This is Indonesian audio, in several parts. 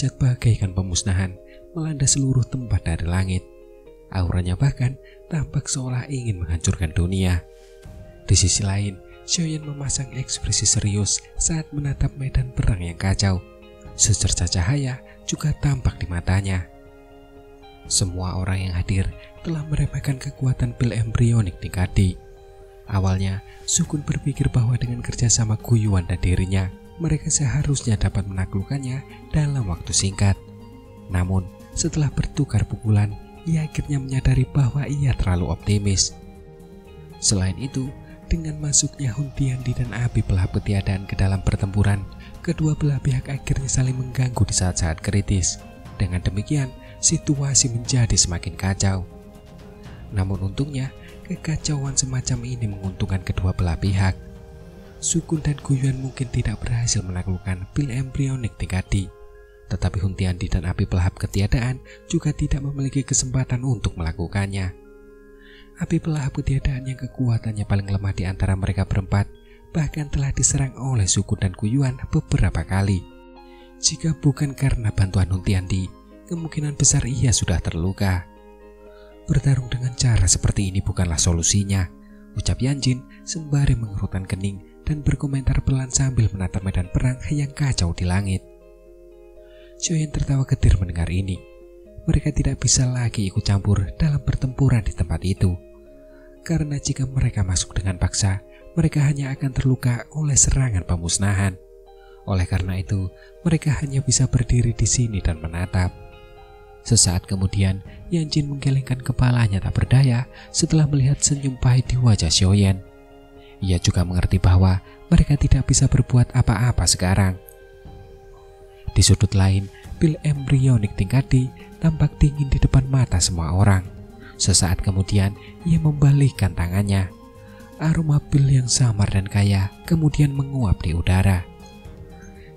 dahsyat bagaikan pemusnahan melanda seluruh tempat dari langit. Auranya bahkan tampak seolah ingin menghancurkan dunia. Di sisi lain, Xiaoyan memasang ekspresi serius saat menatap medan perang yang kacau. Secerca cahaya juga tampak di matanya. Semua orang yang hadir telah meremehkan kekuatan pil embrionik tingkat D. Awalnya, Sukun berpikir bahwa dengan kerjasama Guiyuan dan dirinya, mereka seharusnya dapat menaklukkannya dalam waktu singkat. Namun, setelah bertukar pukulan, ia akhirnya menyadari bahwa ia terlalu optimis. Selain itu, dengan masuknya Hun Tiandi dan api pelahap ketiadaan ke dalam pertempuran, kedua belah pihak akhirnya saling mengganggu di saat-saat kritis. Dengan demikian, situasi menjadi semakin kacau. Namun untungnya, kekacauan semacam ini menguntungkan kedua belah pihak. Sukun dan Guiyuan mungkin tidak berhasil menaklukkan pil embrionik tingkat D, tetapi Hun Tiandi dan api pelahap ketiadaan juga tidak memiliki kesempatan untuk melakukannya. Api pelahap ketiadaan yang kekuatannya paling lemah di antara mereka berempat bahkan telah diserang oleh Sukun dan Guiyuan beberapa kali. Jika bukan karena bantuan Hun Tiandi, kemungkinan besar ia sudah terluka. Bertarung dengan cara seperti ini bukanlah solusinya, ucap Yanjin sembari mengerutkan kening dan berkomentar pelan sambil menatap medan perang yang kacau di langit. Xiaoyan tertawa getir mendengar ini. Mereka tidak bisa lagi ikut campur dalam pertempuran di tempat itu. Karena jika mereka masuk dengan paksa, mereka hanya akan terluka oleh serangan pemusnahan. Oleh karena itu, mereka hanya bisa berdiri di sini dan menatap. Sesaat kemudian, Yanjin menggelengkan kepalanya tak berdaya setelah melihat senyum pahit di wajah Xiaoyan. Ia juga mengerti bahwa mereka tidak bisa berbuat apa-apa sekarang. Di sudut lain, pil embrionik tingkat D tampak dingin di depan mata semua orang. Sesaat kemudian, ia membalikkan tangannya. Aroma pil yang samar dan kaya kemudian menguap di udara.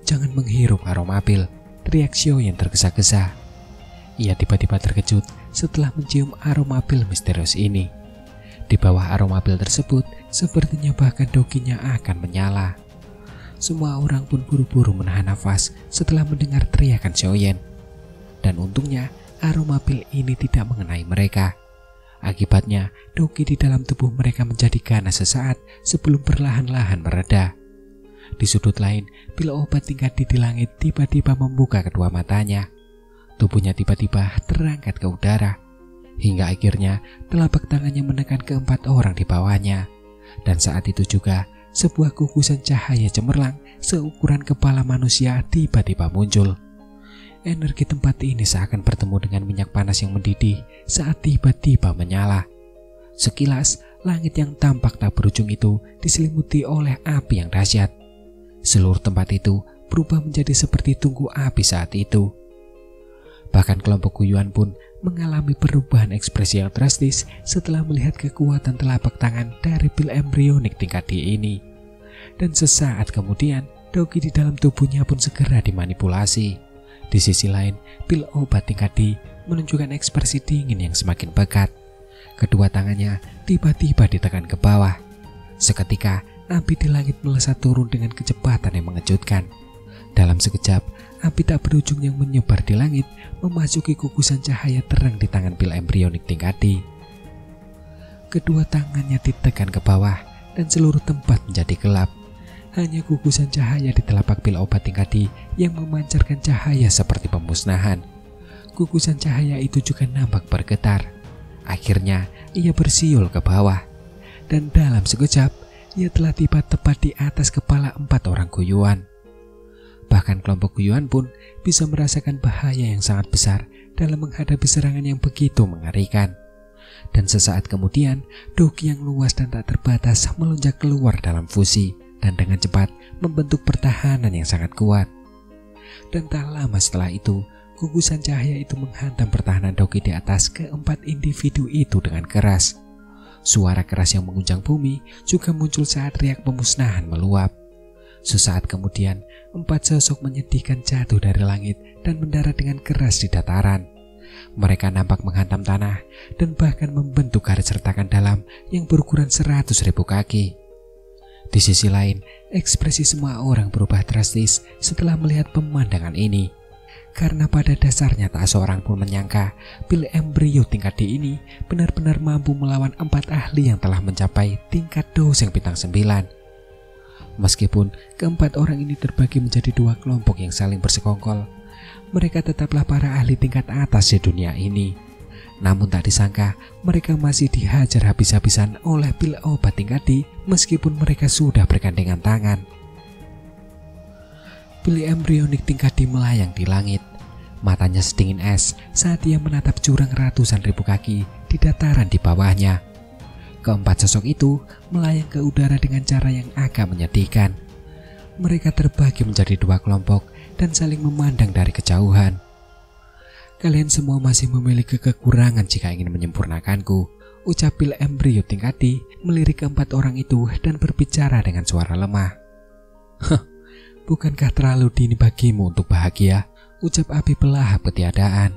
"Jangan menghirup aroma pil," teriak Xiaoyan tergesa-gesa. Ia tiba-tiba terkejut setelah mencium aroma pil misterius ini. Di bawah aroma pil tersebut, sepertinya bahkan dokinya akan menyala. Semua orang pun buru-buru menahan nafas setelah mendengar teriakan Xiaoyan. Dan untungnya, aroma pil ini tidak mengenai mereka. Akibatnya, doki di dalam tubuh mereka menjadi ganas sesaat sebelum perlahan-lahan mereda. Di sudut lain, pil obat tingkat di langit tiba-tiba membuka kedua matanya. Tubuhnya tiba-tiba terangkat ke udara, hingga akhirnya telapak tangannya menekan keempat orang di bawahnya. Dan saat itu juga, sebuah gugusan cahaya cemerlang seukuran kepala manusia tiba-tiba muncul. Energi tempat ini seakan bertemu dengan minyak panas yang mendidih saat tiba-tiba menyala. Sekilas, langit yang tampak tak berujung itu diselimuti oleh api yang dahsyat. Seluruh tempat itu berubah menjadi seperti tungku api saat itu. Bahkan kelompok Guiyuan pun mengalami perubahan ekspresi yang drastis setelah melihat kekuatan telapak tangan dari pil embrionik tingkat D ini. Dan sesaat kemudian, doki di dalam tubuhnya pun segera dimanipulasi. Di sisi lain, pil obat tingkat D menunjukkan ekspresi dingin yang semakin pekat. Kedua tangannya tiba-tiba ditekan ke bawah. Seketika, api di langit melesat turun dengan kecepatan yang mengejutkan. Dalam sekejap, api tak berujung yang menyebar di langit memasuki gugusan cahaya terang di tangan pil embrionik tingkat D. Kedua tangannya ditekan ke bawah dan seluruh tempat menjadi gelap. Hanya gugusan cahaya di telapak pil obat tingkat D yang memancarkan cahaya seperti pemusnahan. Gugusan cahaya itu juga nampak bergetar. Akhirnya ia bersiul ke bawah. Dan dalam sekejap, ia telah tiba tepat di atas kepala 4 orang Guiyuan. Bahkan kelompok Guiyuan pun bisa merasakan bahaya yang sangat besar dalam menghadapi serangan yang begitu mengerikan. Dan sesaat kemudian, doki yang luas dan tak terbatas melonjak keluar dalam fusi dan dengan cepat membentuk pertahanan yang sangat kuat. Dan tak lama setelah itu, gugusan cahaya itu menghantam pertahanan doki di atas keempat individu itu dengan keras. Suara keras yang mengguncang bumi juga muncul saat riak pemusnahan meluap. Sesaat kemudian, 4 sosok menyedihkan jatuh dari langit dan mendarat dengan keras di dataran. Mereka nampak menghantam tanah dan bahkan membentuk garis retakan dalam yang berukuran 100.000 kaki. Di sisi lain, ekspresi semua orang berubah drastis setelah melihat pemandangan ini. karena pada dasarnya tak seorang pun menyangka pil embrio tingkat D ini benar-benar mampu melawan 4 ahli yang telah mencapai tingkat doseng bintang 9. Meskipun keempat orang ini terbagi menjadi 2 kelompok yang saling bersekongkol, mereka tetaplah para ahli tingkat atas di dunia ini. Namun tak disangka mereka masih dihajar habis-habisan oleh pil obat tingkat D meskipun mereka sudah bergandengan tangan. Pil embrionik tingkat D melayang di langit. Matanya sedingin es saat ia menatap jurang ratusan ribu kaki di dataran di bawahnya. Keempat sosok itu melayang ke udara dengan cara yang agak menyedihkan. Mereka terbagi menjadi 2 kelompok dan saling memandang dari kejauhan. Kalian semua masih memiliki kekurangan jika ingin menyempurnakanku, ucap pil embrio tingkat D melirik keempat orang itu dan berbicara dengan suara lemah. Bukankah terlalu dini bagimu untuk bahagia? Ucap api pelahap ketiadaan.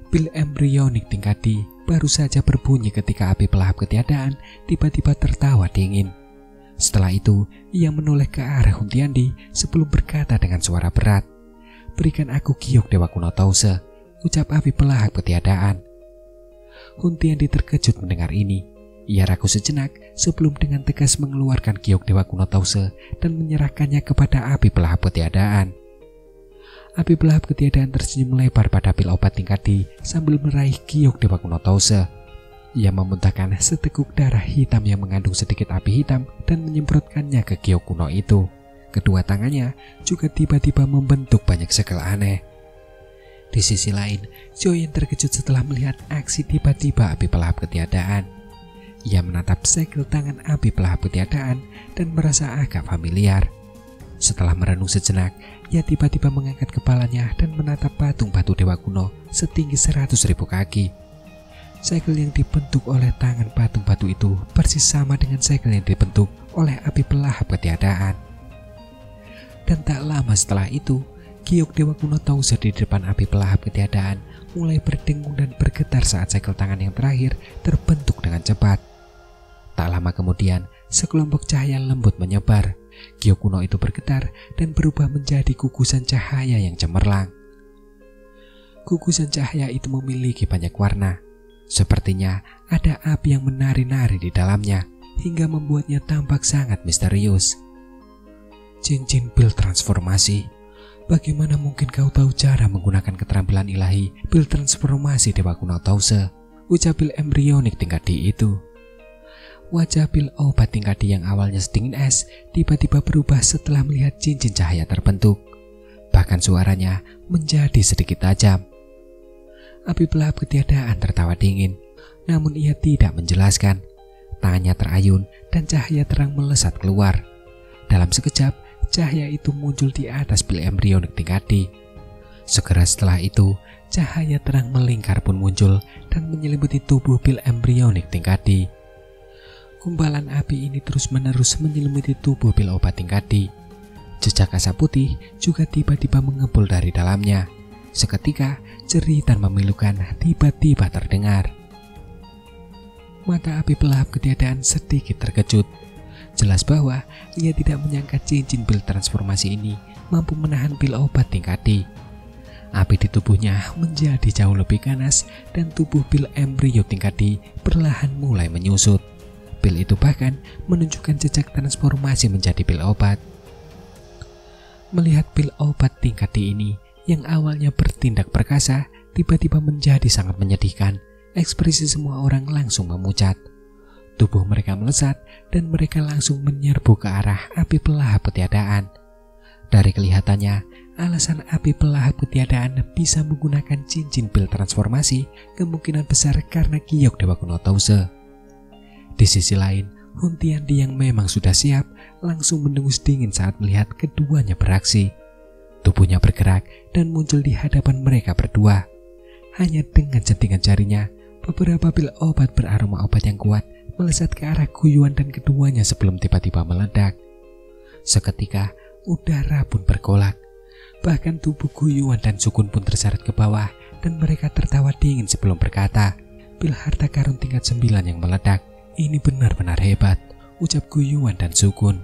Pil embrionik tingkat D baru saja berbunyi ketika api pelahap ketiadaan tiba-tiba tertawa dingin. Setelah itu, ia menoleh ke arah Huntiandi sebelum berkata dengan suara berat, "Berikan aku giok Dewa Kuno Tause," ucap api pelahap ketiadaan. Huntiandi terkejut mendengar ini. Ia ragu sejenak sebelum dengan tegas mengeluarkan giok Dewa Kuno Tause dan menyerahkannya kepada api pelahap ketiadaan. Api pelahap ketiadaan tersenyum lebar pada pil obat tingkat D sambil meraih giok Dewa Kuno Tause. Ia memuntahkan seteguk darah hitam yang mengandung sedikit api hitam dan menyemprotkannya ke giok kuno itu. Kedua tangannya juga tiba-tiba membentuk banyak segel aneh. Di sisi lain, Xiaoyan terkejut setelah melihat aksi tiba-tiba api pelahap ketiadaan. Ia menatap segel tangan api pelahap ketiadaan dan merasa agak familiar. Setelah merenung sejenak, ia tiba-tiba mengangkat kepalanya dan menatap patung batu dewa kuno setinggi 100.000 kaki. Segel yang dibentuk oleh tangan patung batu itu persis sama dengan segel yang dibentuk oleh api pelahap ketiadaan. Dan tak lama setelah itu, giok Dewa Kuno Tause di depan api pelahap ketiadaan mulai berdengung dan bergetar saat segel tangan yang terakhir terbentuk dengan cepat. Tak lama kemudian, sekelompok cahaya lembut menyebar. Giok kuno itu bergetar dan berubah menjadi gugusan cahaya yang cemerlang. Gugusan cahaya itu memiliki banyak warna. Sepertinya ada api yang menari-nari di dalamnya hingga membuatnya tampak sangat misterius. Cincin pil transformasi. Bagaimana mungkin kau tahu cara menggunakan keterampilan ilahi pil transformasi Dewa Kuno Tause? Ucap pil embrionik tingkat D itu. Wajah pil obat tingkat D yang awalnya sedingin es tiba-tiba berubah setelah melihat cincin cahaya terbentuk. Bahkan suaranya menjadi sedikit tajam. Api pelahap ketiadaan tertawa dingin, namun ia tidak menjelaskan. Tangannya terayun dan cahaya terang melesat keluar. Dalam sekejap, cahaya itu muncul di atas pil embrionik tingkat D. Segera setelah itu, cahaya terang melingkar pun muncul dan menyelimuti tubuh pil embrionik tingkat D. Gumpalan api ini terus-menerus menyelimuti tubuh pil obat tingkat D. Jejak asap putih juga tiba-tiba mengepul dari dalamnya. Seketika, jeritan memilukan tiba-tiba terdengar. Mata api pelahap ketiadaan sedikit terkejut. Jelas bahwa ia tidak menyangka cincin pil transformasi ini mampu menahan pil obat tingkat D. Api di tubuhnya menjadi jauh lebih ganas dan tubuh pil embrio tingkat D perlahan mulai menyusut. Pil itu bahkan menunjukkan jejak transformasi menjadi pil obat. Melihat pil obat tingkat D ini yang awalnya bertindak perkasa tiba-tiba menjadi sangat menyedihkan, ekspresi semua orang langsung memucat. Tubuh mereka melesat dan mereka langsung menyerbu ke arah api pelahap ketiadaan. Dari kelihatannya, alasan api pelahap ketiadaan bisa menggunakan cincin pil transformasi kemungkinan besar karena giok Dewa Kuno Tause. Di sisi lain, Huntiandi yang memang sudah siap langsung mendengus dingin saat melihat keduanya beraksi. Tubuhnya bergerak dan muncul di hadapan mereka berdua. Hanya dengan centingan jarinya, beberapa pil obat beraroma obat yang kuat melesat ke arah Guyuan dan keduanya sebelum tiba-tiba meledak. Seketika, udara pun bergolak. Bahkan tubuh Guyuan dan Sukun pun terseret ke bawah dan mereka tertawa dingin sebelum berkata, "Pil harta karun tingkat 9 yang meledak. Ini benar-benar hebat," ucap Guyuan dan Sukun.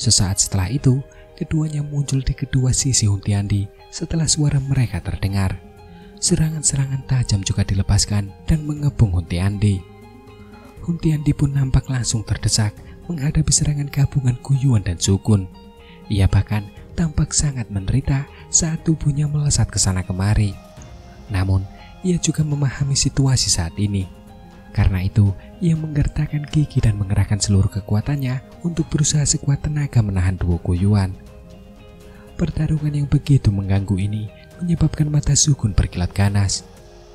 Sesaat setelah itu, keduanya muncul di kedua sisi Huntiandi setelah suara mereka terdengar. Serangan-serangan tajam juga dilepaskan dan mengepung Huntiandi. Huntiandi pun nampak langsung terdesak menghadapi serangan gabungan Guyuan dan Sukun. Ia bahkan tampak sangat menderita saat tubuhnya melesat ke sana kemari. Namun, ia juga memahami situasi saat ini. Karena itu, ia menggertakkan gigi dan mengerahkan seluruh kekuatannya untuk berusaha sekuat tenaga menahan duo Guyuan. Pertarungan yang begitu mengganggu ini menyebabkan mata Sukun berkilat ganas.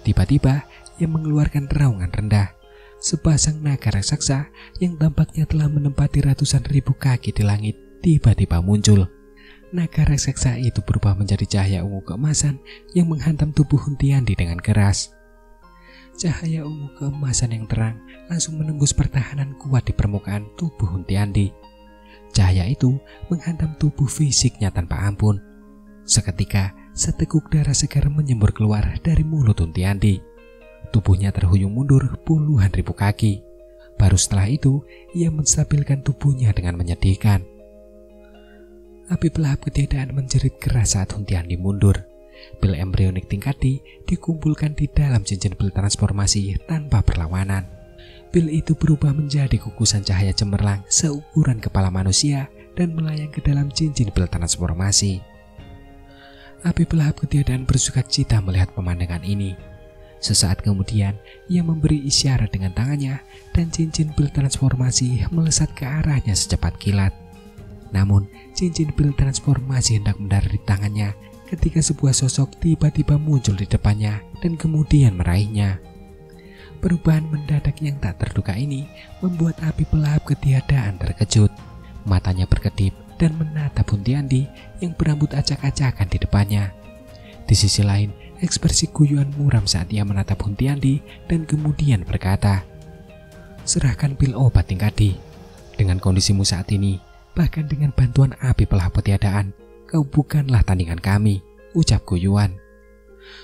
Tiba-tiba, ia mengeluarkan raungan rendah. Sepasang naga raksasa yang tampaknya telah menempati ratusan ribu kaki di langit tiba-tiba muncul. Naga raksasa itu berubah menjadi cahaya ungu keemasan yang menghantam tubuh Huntiandi dengan keras. Cahaya ungu keemasan yang terang langsung menembus pertahanan kuat di permukaan tubuh Huntiandi. Cahaya itu menghantam tubuh fisiknya tanpa ampun. Seketika, seteguk darah segar menyembur keluar dari mulut Huntiandi. Tubuhnya terhuyung mundur puluhan ribu kaki. Baru setelah itu, ia menstabilkan tubuhnya dengan menyedihkan. Api pelahap ketiadaan menjerit keras saat Huntiandi mundur. Pil embrionik tingkat D dikumpulkan di dalam cincin pil transformasi tanpa perlawanan. Pil itu berubah menjadi kukusan cahaya cemerlang seukuran kepala manusia dan melayang ke dalam cincin pil transformasi. Api pelahap ketiadaan bersukacita melihat pemandangan ini. Sesaat kemudian, ia memberi isyarat dengan tangannya dan cincin pil transformasi melesat ke arahnya secepat kilat. Namun, cincin pil transformasi hendak mendarat di tangannya ketika sebuah sosok tiba-tiba muncul di depannya dan kemudian meraihnya. Perubahan mendadak yang tak terduga ini membuat api pelahap ketiadaan terkejut. Matanya berkedip dan menatap Huntiandi yang berambut acak-acakan di depannya. Di sisi lain, ekspresi Guyuan muram saat ia menatap Huntiandi dan kemudian berkata, "Serahkan pil obat tingkat D. Dengan kondisimu saat ini, bahkan dengan bantuan api pelahap ketiadaan, kau bukanlah tandingan kami," ucap Guyuan.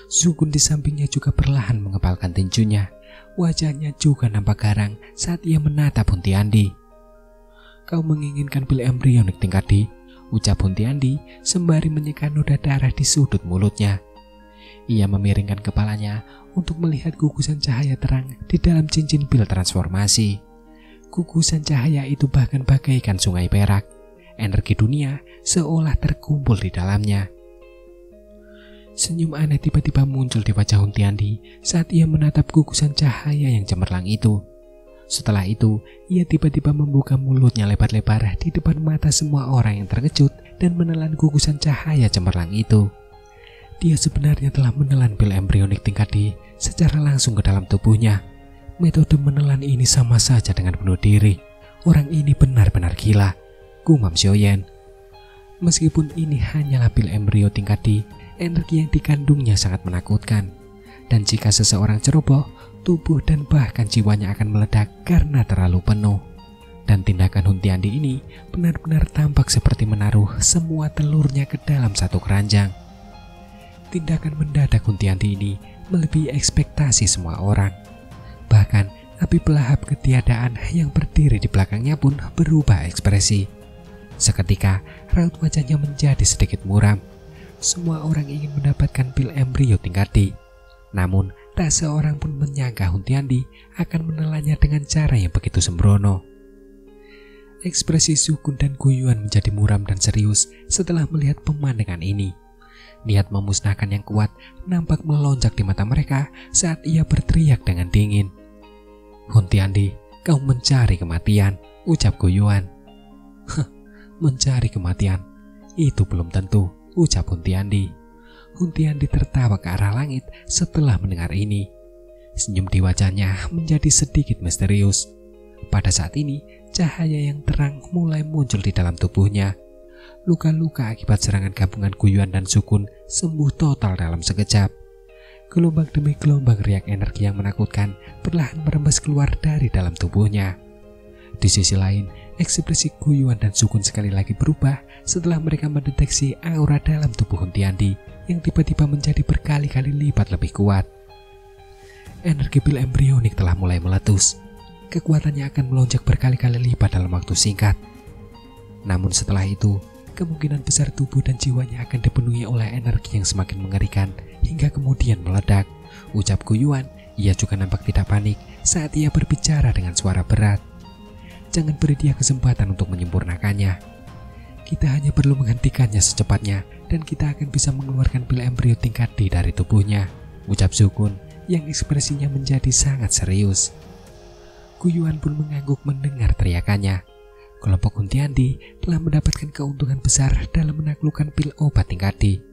Sukun di sampingnya juga perlahan mengepalkan tinjunya. Wajahnya juga nampak garang saat ia menatap Huntiandi. "Kau menginginkan pil embrionik tingkat D," ucap Huntiandi sembari menyeka noda darah di sudut mulutnya. Ia memiringkan kepalanya untuk melihat gugusan cahaya terang di dalam cincin pil transformasi. Gugusan cahaya itu bahkan bagaikan sungai perak. Energi dunia seolah terkumpul di dalamnya. Senyum aneh tiba-tiba muncul di wajah Huntiandi saat ia menatap gugusan cahaya yang cemerlang itu. Setelah itu, ia tiba-tiba membuka mulutnya lebar-lebar di depan mata semua orang yang terkejut dan menelan gugusan cahaya cemerlang itu. Dia sebenarnya telah menelan pil embrionik tingkat D secara langsung ke dalam tubuhnya. Metode menelan ini sama saja dengan bunuh diri. Orang ini benar-benar gila, gumam Xiaoyan. Meskipun ini hanyalah pil embrio tingkat D, energi yang dikandungnya sangat menakutkan. Dan jika seseorang ceroboh, tubuh dan bahkan jiwanya akan meledak karena terlalu penuh. Dan tindakan Huntiandi ini benar-benar tampak seperti menaruh semua telurnya ke dalam satu keranjang. Tindakan mendadak Huntiandi ini melebihi ekspektasi semua orang. Bahkan api pelahap ketiadaan yang berdiri di belakangnya pun berubah ekspresi. Seketika raut wajahnya menjadi sedikit muram. Semua orang ingin mendapatkan pil embrio tingkat D. Namun tak seorang pun menyangka Huntiandi akan menelannya dengan cara yang begitu sembrono. Ekspresi Sukun dan Guyuan menjadi muram dan serius setelah melihat pemandangan ini. Niat memusnahkan yang kuat nampak melonjak di mata mereka saat ia berteriak dengan dingin. "Huntiandi, kau mencari kematian," ucap Guyuan. "Mencari kematian? Itu belum tentu," ucap Huntiandi. Huntiandi tertawa ke arah langit setelah mendengar ini. Senyum di wajahnya menjadi sedikit misterius. Pada saat ini, cahaya yang terang mulai muncul di dalam tubuhnya. Luka-luka akibat serangan gabungan Guyuan dan Sukun sembuh total dalam sekejap. Gelombang demi gelombang riak energi yang menakutkan perlahan merembes keluar dari dalam tubuhnya. Di sisi lain, ekspresi Guyuan dan Sukun sekali lagi berubah setelah mereka mendeteksi aura dalam tubuh Huntiandi yang tiba-tiba menjadi berkali-kali lipat lebih kuat. Energi pil embrionik telah mulai meletus. Kekuatannya akan melonjak berkali-kali lipat dalam waktu singkat. Namun setelah itu, kemungkinan besar tubuh dan jiwanya akan dipenuhi oleh energi yang semakin mengerikan hingga kemudian meledak. Ucap Guyuan. Ia juga nampak tidak panik saat ia berbicara dengan suara berat. Jangan beri dia kesempatan untuk menyempurnakannya. Kita hanya perlu menghentikannya secepatnya dan kita akan bisa mengeluarkan pil embrio tingkat D dari tubuhnya. Ucap Sukun yang ekspresinya menjadi sangat serius. Guyuan pun mengangguk mendengar teriakannya. Kelompok Huntiandi telah mendapatkan keuntungan besar dalam menaklukkan pil obat tingkat D.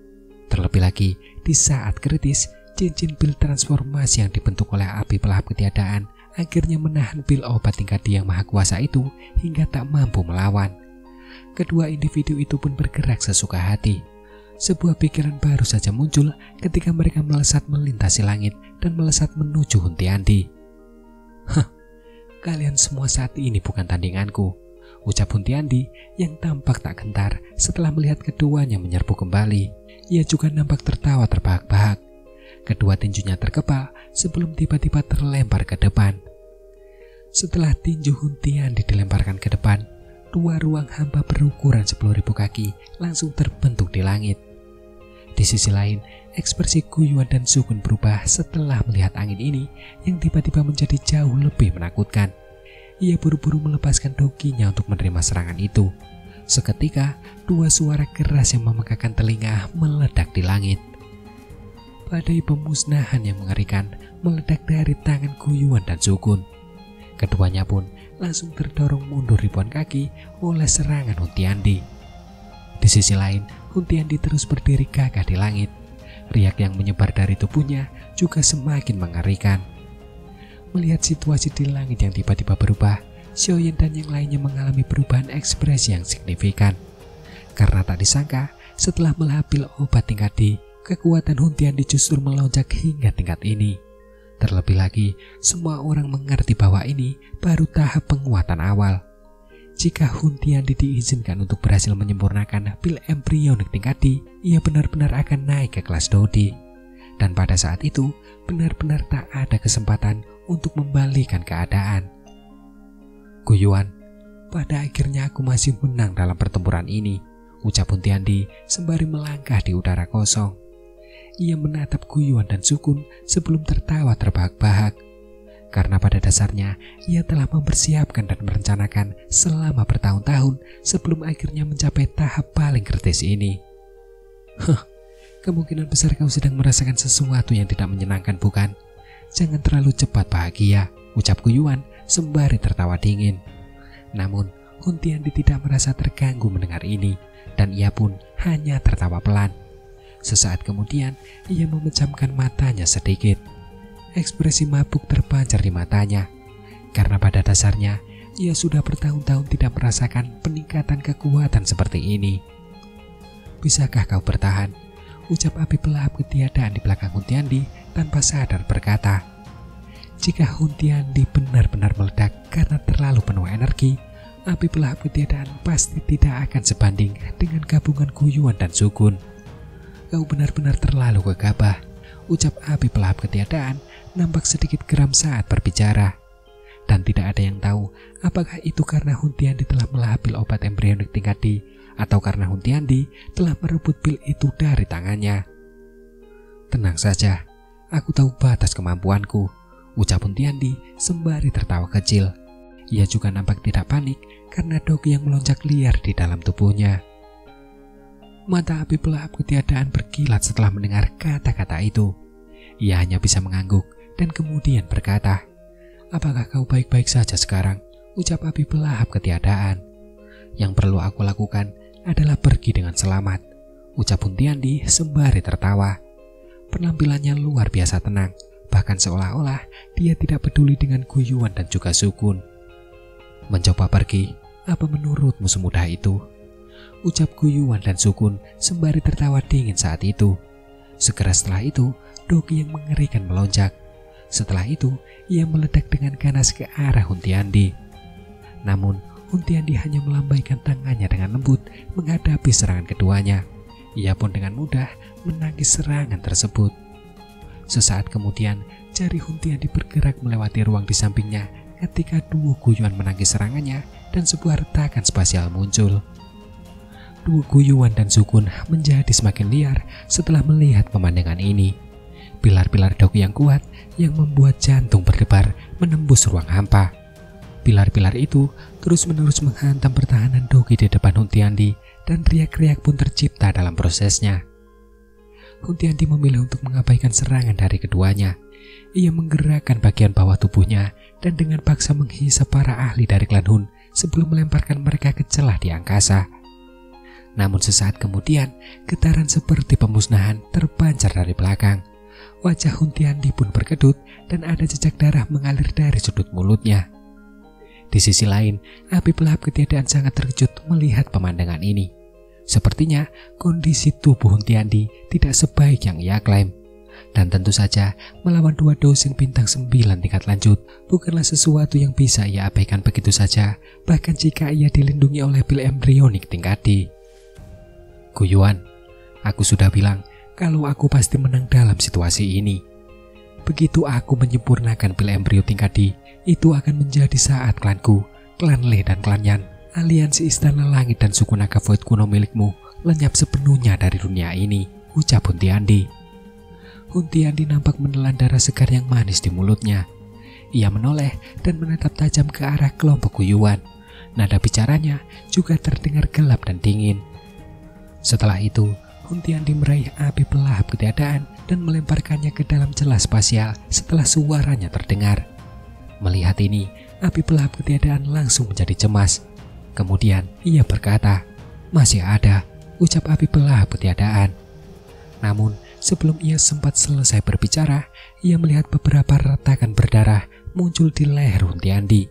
Terlebih lagi, di saat kritis, cincin pil transformasi yang dibentuk oleh api pelahap ketiadaan akhirnya menahan pil obat tingkat D yang maha kuasa itu hingga tak mampu melawan. Kedua individu itu pun bergerak sesuka hati. Sebuah pikiran baru saja muncul ketika mereka melesat melintasi langit dan melesat menuju Huntiandi. "Hah, kalian semua saat ini bukan tandinganku," ucap Huntiandi yang tampak tak gentar setelah melihat keduanya menyerbu kembali. Ia juga nampak tertawa terbahak-bahak. Kedua tinjunya terkepal sebelum tiba-tiba terlempar ke depan. Setelah tinju Huntiandi dilemparkan ke depan, dua ruang hamba berukuran 10.000 kaki langsung terbentuk di langit. Di sisi lain, ekspresi Guyuan dan Sukun berubah setelah melihat angin ini yang tiba-tiba menjadi jauh lebih menakutkan. Ia buru-buru melepaskan dokinya untuk menerima serangan itu. Seketika, dua suara keras yang memekakan telinga meledak di langit. Badai pemusnahan yang mengerikan meledak dari tangan Guyuan dan Sukun. Keduanya pun langsung terdorong mundur ribuan kaki oleh serangan Huntiandi. Di sisi lain, Huntiandi terus berdiri gagah di langit. Riak yang menyebar dari tubuhnya juga semakin mengerikan. Melihat situasi di langit yang tiba-tiba berubah, Xiaoyan dan yang lainnya mengalami perubahan ekspresi yang signifikan. Karena tak disangka, setelah melahap obat tingkat D, kekuatan Huntiandi justru melonjak hingga tingkat ini. Terlebih lagi, semua orang mengerti bahwa ini baru tahap penguatan awal. Jika Huntiandi diizinkan untuk berhasil menyempurnakan pil embrionik tingkat D, ia benar-benar akan naik ke kelas Dodi. Dan pada saat itu, benar-benar tak ada kesempatan untuk membalikan keadaan. "Guyuan, pada akhirnya aku masih menang dalam pertempuran ini," ucap Huntiandi sembari melangkah di udara kosong. Ia menatap Guyuan dan Sukun sebelum tertawa terbahak-bahak. Karena pada dasarnya ia telah mempersiapkan dan merencanakan selama bertahun-tahun sebelum akhirnya mencapai tahap paling kritis ini. Kemungkinan besar kau sedang merasakan sesuatu yang tidak menyenangkan, bukan? Jangan terlalu cepat bahagia, ucap Guyuan sembari tertawa dingin. Namun Huntiandi tidak merasa terganggu mendengar ini, dan ia pun hanya tertawa pelan. Sesaat kemudian, ia memejamkan matanya sedikit. Ekspresi mabuk terpancar di matanya, karena pada dasarnya ia sudah bertahun-tahun tidak merasakan peningkatan kekuatan seperti ini. "Bisakah kau bertahan?" ucap api pelahap ketiadaan di belakang Huntiandi tanpa sadar berkata. Jika Huntiandi benar-benar meledak karena terlalu penuh energi, api pelahap ketiadaan pasti tidak akan sebanding dengan gabungan Guyuan dan Sukun. "Kau benar-benar terlalu gegabah," ucap api pelahap ketiadaan nampak sedikit geram saat berbicara. Dan tidak ada yang tahu apakah itu karena Huntiandi telah melahap pil obat embrionik tingkat D atau karena Huntiandi telah merebut pil itu dari tangannya. "Tenang saja, aku tahu batas kemampuanku," ucap Huntiandi sembari tertawa kecil. Ia juga nampak tidak panik karena dogi yang melonjak liar di dalam tubuhnya. Mata api pelahap ketiadaan berkilat setelah mendengar kata-kata itu. Ia hanya bisa mengangguk dan kemudian berkata, "Apakah kau baik-baik saja sekarang?" ucap api pelahap ketiadaan. "Yang perlu aku lakukan adalah pergi dengan selamat," ucap Huntiandi sembari tertawa. Penampilannya luar biasa tenang, bahkan seolah-olah dia tidak peduli dengan Guyuan dan juga Sukun. "Mencoba pergi, apa menurutmu semudah itu?" ucap Guyuan dan Sukun sembari tertawa dingin saat itu. Segera setelah itu, dogi yang mengerikan melonjak. Setelah itu, ia meledak dengan ganas ke arah Huntiandi. Namun, Huntiandi hanya melambaikan tangannya dengan lembut menghadapi serangan keduanya. Ia pun dengan mudah menangkis serangan tersebut. Sesaat kemudian, jari Huntiandi bergerak melewati ruang di sampingnya ketika duo Guyuan menangkis serangannya dan sebuah retakan spasial muncul. Guyuan dan Sukun menjadi semakin liar setelah melihat pemandangan ini. Pilar-pilar Dogi yang kuat yang membuat jantung berdebar menembus ruang hampa. Pilar-pilar itu terus-menerus menghantam pertahanan Dogi di depan Huntiandi dan riak-riak pun tercipta dalam prosesnya. Huntiandi memilih untuk mengabaikan serangan dari keduanya. Ia menggerakkan bagian bawah tubuhnya dan dengan paksa menghisap para ahli dari klan Hun sebelum melemparkan mereka ke celah di angkasa. Namun sesaat kemudian, getaran seperti pemusnahan terpancar dari belakang. Wajah Huntiandi pun berkedut dan ada jejak darah mengalir dari sudut mulutnya. Di sisi lain, api pelahap ketiadaan sangat terkejut melihat pemandangan ini. Sepertinya kondisi tubuh Huntiandi tidak sebaik yang ia klaim. Dan tentu saja melawan 2 dosen bintang 9 tingkat lanjut bukanlah sesuatu yang bisa ia abaikan begitu saja, bahkan jika ia dilindungi oleh pil embrionik tingkat D. Guyuan, aku sudah bilang kalau aku pasti menang dalam situasi ini. Begitu aku menyempurnakan pil embrio tingkat D, itu akan menjadi saat klanku, klan Le dan klan Yan, aliansi Istana Langit dan suku naga Void kuno milikmu lenyap sepenuhnya dari dunia ini, ucap Huntiandi. Huntiandi nampak menelan darah segar yang manis di mulutnya. Ia menoleh dan menatap tajam ke arah kelompok Guyuan. Nada bicaranya juga terdengar gelap dan dingin. Setelah itu, Huntiandi meraih api pelahap ketiadaan dan melemparkannya ke dalam celah spasial setelah suaranya terdengar. Melihat ini, api pelahap ketiadaan langsung menjadi cemas. Kemudian ia berkata, "Masih ada," ucap api pelahap ketiadaan. Namun, sebelum ia sempat selesai berbicara, ia melihat beberapa retakan berdarah muncul di leher Huntiandi.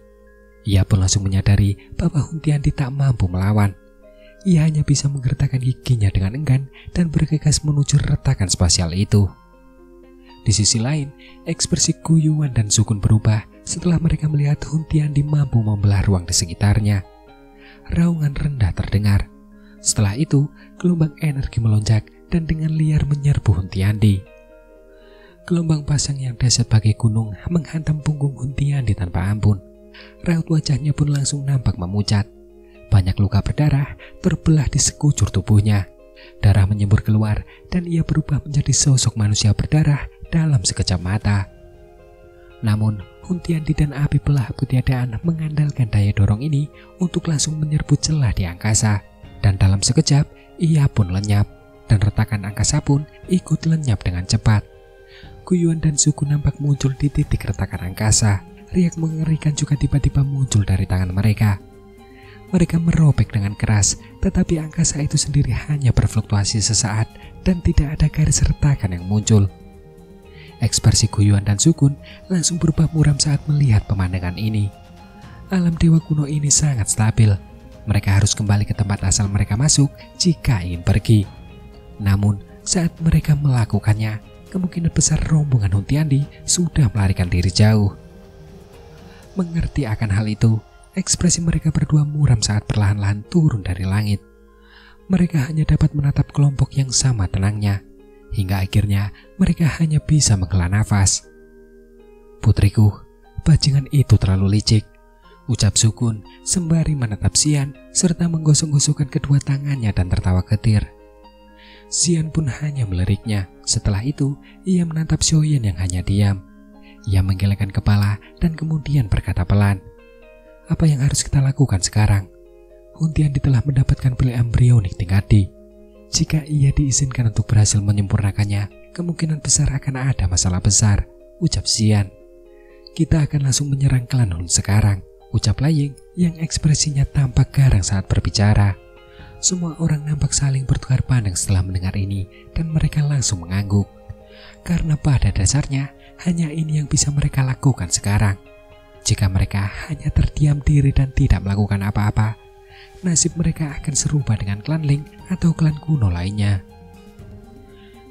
Ia pun langsung menyadari bahwa Huntiandi tak mampu melawan. Ia hanya bisa menggertakkan giginya dengan enggan dan bergegas menuju retakan spasial itu. Di sisi lain, ekspresi Guyuan dan Sukun berubah setelah mereka melihat Huntiandi mampu membelah ruang di sekitarnya. Raungan rendah terdengar. Setelah itu, gelombang energi melonjak dan dengan liar menyerbu Huntiandi. Gelombang pasang yang dahsyat bagai gunung menghantam punggung Huntiandi tanpa ampun. Raut wajahnya pun langsung nampak memucat. Banyak luka berdarah terbelah di sekujur tubuhnya. Darah menyembur keluar dan ia berubah menjadi sosok manusia berdarah dalam sekejap mata. Namun, Huntiandi dan api pelahap ketiadaan mengandalkan daya dorong ini untuk langsung menyerbu celah di angkasa. Dan dalam sekejap, ia pun lenyap. Dan retakan angkasa pun ikut lenyap dengan cepat. Guyuan dan Suku nampak muncul di titik retakan angkasa. Riak mengerikan juga tiba-tiba muncul dari tangan mereka. Mereka merobek dengan keras, tetapi angkasa itu sendiri hanya berfluktuasi sesaat dan tidak ada garis retakan yang muncul. Ekspresi Guyuan dan Sukun langsung berubah muram saat melihat pemandangan ini. Alam dewa kuno ini sangat stabil. Mereka harus kembali ke tempat asal mereka masuk jika ingin pergi. Namun, saat mereka melakukannya, kemungkinan besar rombongan Huntiandi sudah melarikan diri jauh. Mengerti akan hal itu, ekspresi mereka berdua muram saat perlahan-lahan turun dari langit. Mereka hanya dapat menatap kelompok yang sama tenangnya, hingga akhirnya mereka hanya bisa menghela nafas. "Putriku, bajingan itu terlalu licik," ucap Sukun sembari menatap Xian serta menggosok-gosokkan kedua tangannya dan tertawa getir. Xian pun hanya meliriknya. Setelah itu, ia menatap Xiaoyan yang hanya diam. Ia menggelengkan kepala dan kemudian berkata pelan, "Apa yang harus kita lakukan sekarang? Huntiandi telah mendapatkan pil embrionik tingkat D. Jika ia diizinkan untuk berhasil menyempurnakannya, kemungkinan besar akan ada masalah besar," ucap Xian. "Kita akan langsung menyerang klan Hun sekarang," ucap Laying yang ekspresinya tampak garang saat berbicara. Semua orang nampak saling bertukar pandang setelah mendengar ini dan mereka langsung mengangguk. Karena pada dasarnya hanya ini yang bisa mereka lakukan sekarang. Jika mereka hanya terdiam diri dan tidak melakukan apa-apa, nasib mereka akan serupa dengan klan Ling atau klan kuno lainnya.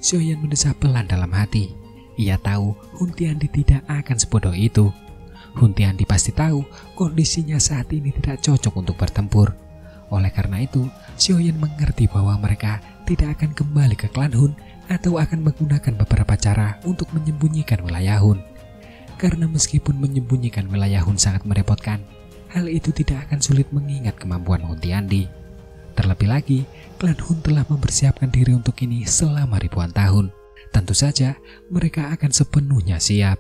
Xiaoyan mendesah pelan dalam hati. Ia tahu Huntiandi tidak akan sebodoh itu. Huntiandi pasti tahu kondisinya saat ini tidak cocok untuk bertempur. Oleh karena itu, Xiaoyan mengerti bahwa mereka tidak akan kembali ke klan Hun atau akan menggunakan beberapa cara untuk menyembunyikan wilayah Hun. Karena meskipun menyembunyikan wilayah Hun sangat merepotkan, hal itu tidak akan sulit mengingat kemampuan Huntiandi. Terlebih lagi, klan Hun telah mempersiapkan diri untuk ini selama ribuan tahun. Tentu saja mereka akan sepenuhnya siap.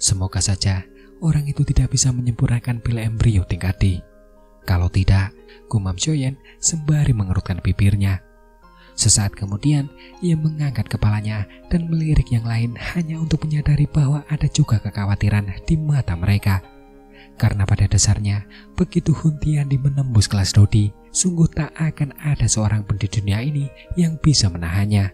Semoga saja orang itu tidak bisa menyempurnakan pil embrio tingkat D. Kalau tidak, gumam Xiaoyan sembari mengerutkan bibirnya. Sesaat kemudian, ia mengangkat kepalanya dan melirik yang lain hanya untuk menyadari bahwa ada juga kekhawatiran di mata mereka. Karena pada dasarnya, begitu Hun Tiandi menembus kelas Dodi, sungguh tak akan ada seorang pun di dunia ini yang bisa menahannya.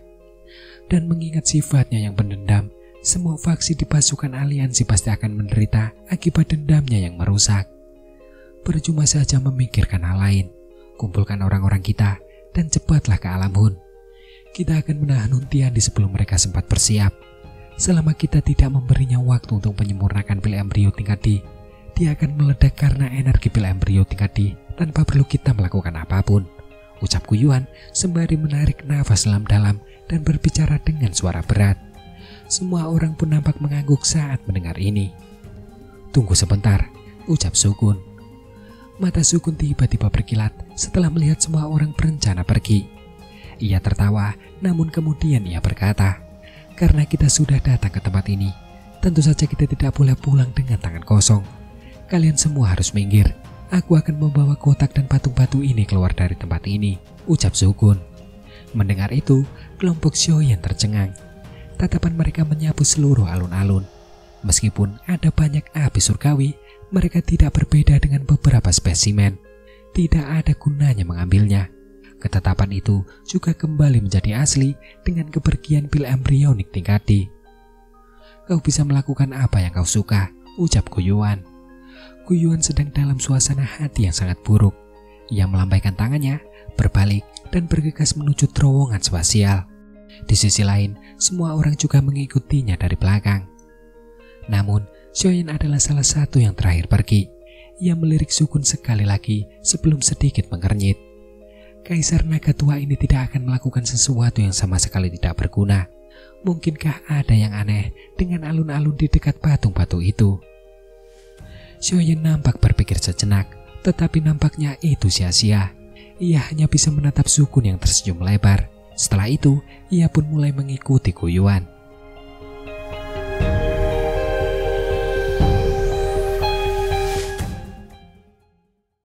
Dan mengingat sifatnya yang pendendam, semua faksi di pasukan aliansi pasti akan menderita akibat dendamnya yang merusak. Percuma saja memikirkan hal lain. Kumpulkan orang-orang kita dan cepatlah ke alam Hun. Kita akan menahan Hun Tiandi sebelum mereka sempat bersiap. Selama kita tidak memberinya waktu untuk menyempurnakan pil embrio tingkat D, dia akan meledak karena energi pil embrio tingkat D tanpa perlu kita melakukan apapun, ucap Gu Yuan sembari menarik nafas dalam-dalam dan berbicara dengan suara berat. Semua orang pun nampak mengangguk saat mendengar ini. Tunggu sebentar, ucap Sukun. Mata Sukun tiba-tiba berkilat setelah melihat semua orang berencana pergi. Ia tertawa, namun kemudian ia berkata, karena kita sudah datang ke tempat ini, tentu saja kita tidak boleh pulang dengan tangan kosong. Kalian semua harus minggir. Aku akan membawa kotak dan patung batu ini keluar dari tempat ini, ucap Sukun. Mendengar itu, kelompok Xiaoyan tercengang. Tatapan mereka menyapu seluruh alun-alun. Meskipun ada banyak api surgawi, mereka tidak berbeda dengan beberapa spesimen. Tidak ada gunanya mengambilnya. Ketetapan itu juga kembali menjadi asli dengan kepergian pil embrionik tingkat D. Kau bisa melakukan apa yang kau suka, ucap Gu Yuan. Gu Yuan sedang dalam suasana hati yang sangat buruk. Ia melambaikan tangannya, berbalik, dan bergegas menuju terowongan spasial. Di sisi lain, semua orang juga mengikutinya dari belakang. Namun, Xiaoyan adalah salah satu yang terakhir pergi. Ia melirik Sukun sekali lagi sebelum sedikit mengernyit. Kaisar naga tua ini tidak akan melakukan sesuatu yang sama sekali tidak berguna. Mungkinkah ada yang aneh dengan alun-alun di dekat patung batu itu? Xiaoyan nampak berpikir sejenak, tetapi nampaknya itu sia-sia. Ia hanya bisa menatap Sukun yang tersenyum lebar. Setelah itu, ia pun mulai mengikuti Gu Yuan.